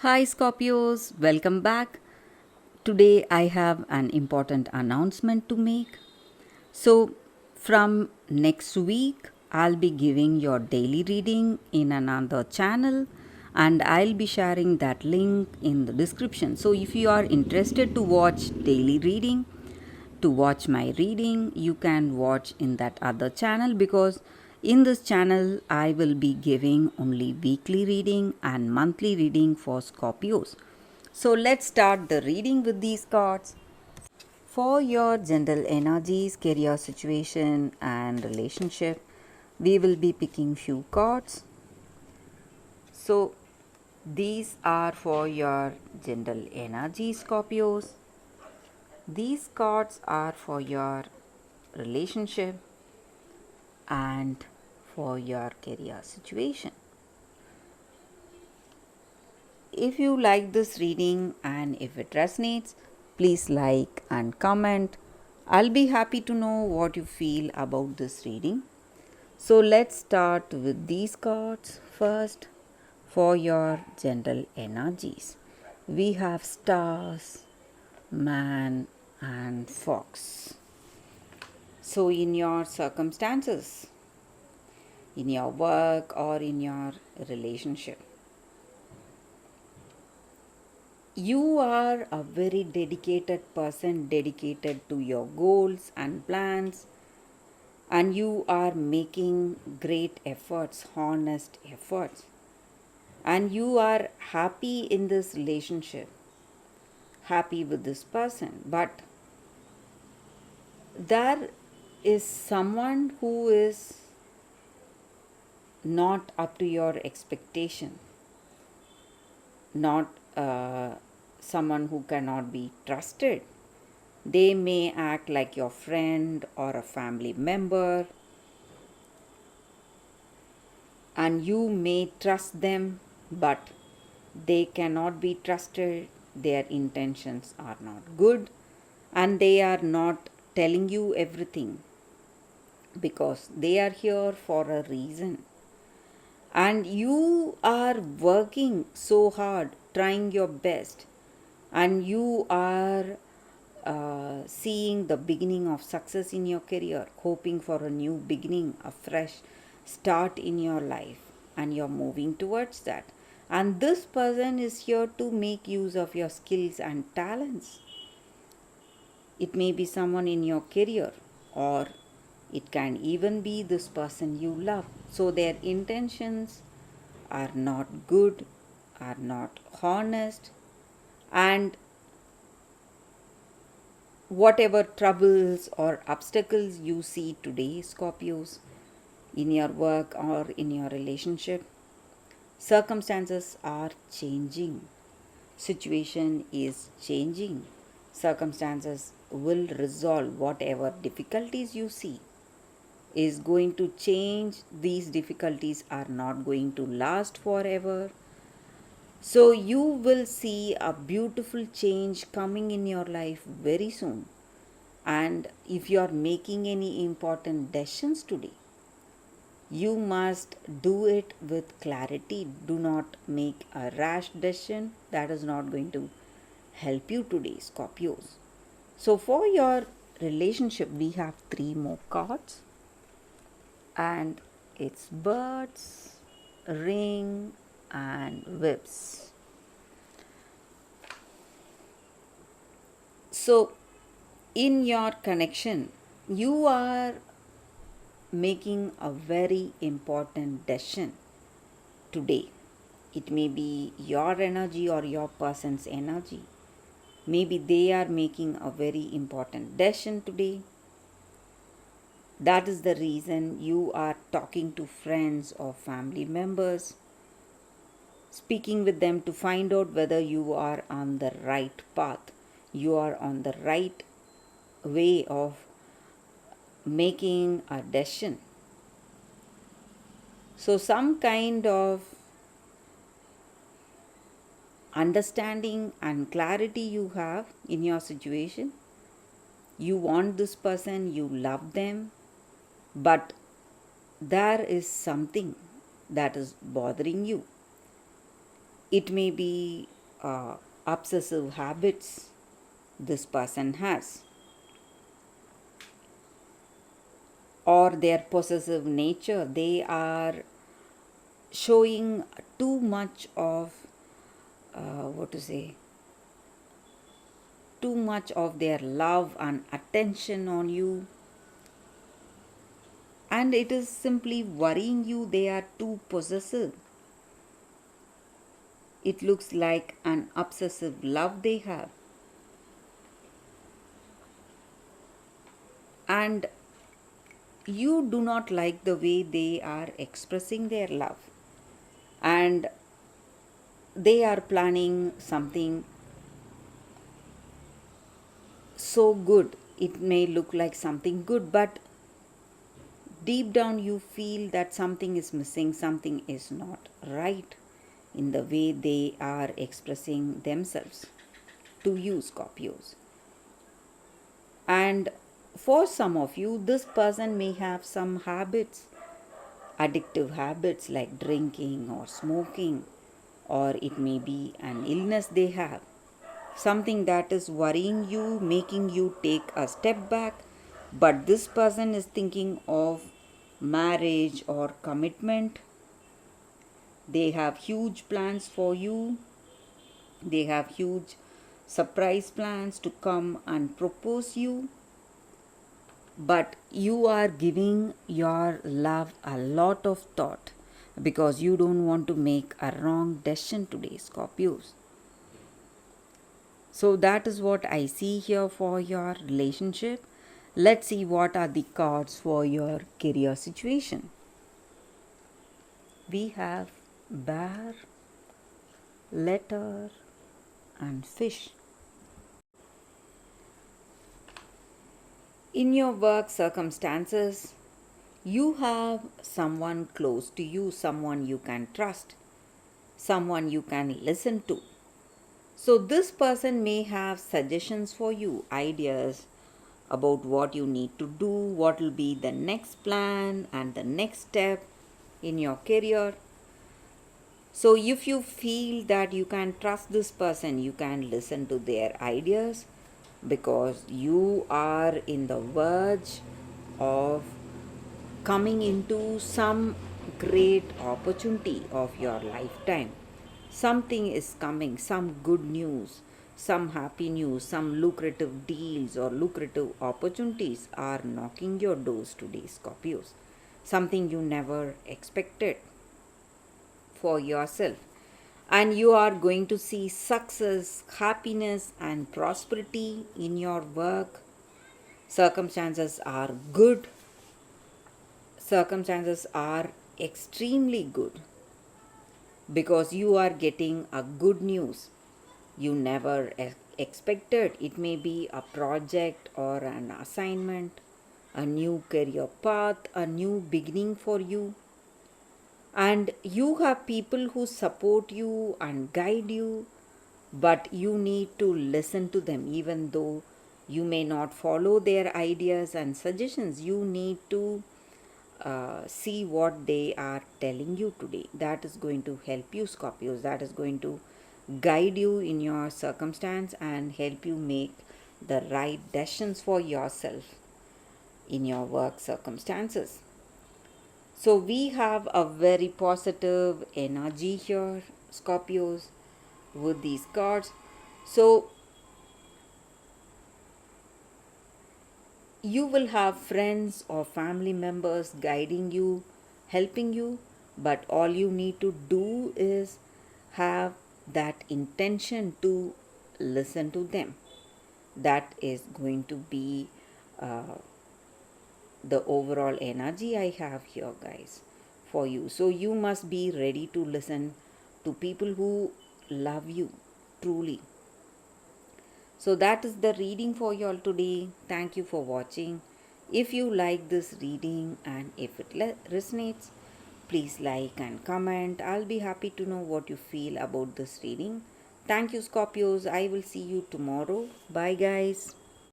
Hi Scorpios, welcome back. Today I have an important announcement to make. So, from next week, I'll be giving your daily reading in another channel and I'll be sharing that link in the description. So, if you are interested to watch daily reading, to watch my reading, you can watch in that other channel because in this channel I will be giving only weekly reading and monthly reading for Scorpios. So, let's start the reading with these cards. For your general energies, career situation, and relationship, we will be picking few cards. So, these are for your general energy, Scorpios. These cards are for your relationship and for your career situation. If you like this reading and if it resonates, please like and comment. I'll be happy to know what you feel about this reading. So let's start with these cards first for your general energies. We have stars, man, and fox. So, in your circumstances, in your work, or in your relationship, you are a very dedicated person, dedicated to your goals and plans, and you are making great efforts, honest efforts, and you are happy in this relationship, happy with this person, but there is someone who is not up to your expectation, not someone who cannot be trusted. They may act like your friend or a family member, and you may trust them, but they cannot be trusted. Their intentions are not good, and they are not telling you everything because they are here for a reason. And you are working so hard, trying your best, and you are seeing the beginning of success in your career, hoping for a new beginning, a fresh start in your life, and you're moving towards that. And this person is here to make use of your skills and talents. It may be someone in your career, or it can even be this person you love. So their intentions are not good, are not honest, and whatever troubles or obstacles you see today, Scorpios, in your work or in your relationship, circumstances are changing. Situation is changing. Circumstances will resolve whatever difficulties you see is going to change. These difficulties are not going to last forever. So, you will see a beautiful change coming in your life very soon. And if you are making any important decisions today, you must do it with clarity. Do not make a rash decision. That is not going to help you today, Scorpios. So, for your relationship, we have three more cards, and it's birds, ring, and whips. So, in your connection, you are making a very important decision today. It may be your energy or your person's energy. Maybe they are making a very important decision today. That is the reason you are talking to friends or family members, speaking with them to find out whether you are on the right path, you are on the right way of making a decision. So, some kind of understanding and clarity you have in your situation. You want this person, you love them, but there is something that is bothering you. It may be obsessive habits this person has, or their possessive nature. They are showing too much of what to say too much of their love and attention on you, and it is simply worrying you. They are too possessive. It looks like an obsessive love they have, and you do not like the way they are expressing their love, and they are planning something so good. It may look like something good, but deep down you feel that something is missing, something is not right in the way they are expressing themselves to you, Scorpios. And for some of you, this person may have some habits, addictive habits like drinking or smoking, or it may be an illness they have, something that is worrying you, making you take a step back. But this person is thinking of marriage or commitment. They have huge plans for you. They have huge surprise plans to come and propose you. But you are giving your love a lot of thought because you don't want to make a wrong decision today, Scorpios. So that is what I see here for your relationship. Let's see what are the cards for your career situation. We have bear, letter, and fish. In your work circumstances, you have someone close to you, someone you can trust, someone you can listen to. So this person may have suggestions for you, ideas about what you need to do, what will be the next plan and the next step in your career. So if you feel that you can trust this person, you can listen to their ideas, because you are in the verge of coming into some great opportunity of your lifetime. Something is coming, some good news, some happy news, some lucrative deals or lucrative opportunities are knocking your doors today, Scorpios. Something you never expected for yourself. And you are going to see success, happiness, and prosperity in your work. Circumstances are good. Circumstances are extremely good because you are getting a good news you never expected. It may be a project or an assignment, a new career path, a new beginning for you. And you have people who support you and guide you, but you need to listen to them. Even though you may not follow their ideas and suggestions, you need to see what they are telling you today. That is going to help you, Scorpios. That is going to guide you in your circumstance and help you make the right decisions for yourself in your work circumstances. So we have a very positive energy here, Scorpios, with these cards. So you will have friends or family members guiding you, helping you, but all you need to do is have that intention to listen to them. That is going to be the overall energy I have here, guys, for you. So you must be ready to listen to people who love you truly. So that is the reading for you all today. Thank you for watching. If you like this reading and if it resonates, please like and comment. I'll be happy to know what you feel about this reading. Thank you, Scorpios. I will see you tomorrow. Bye, guys.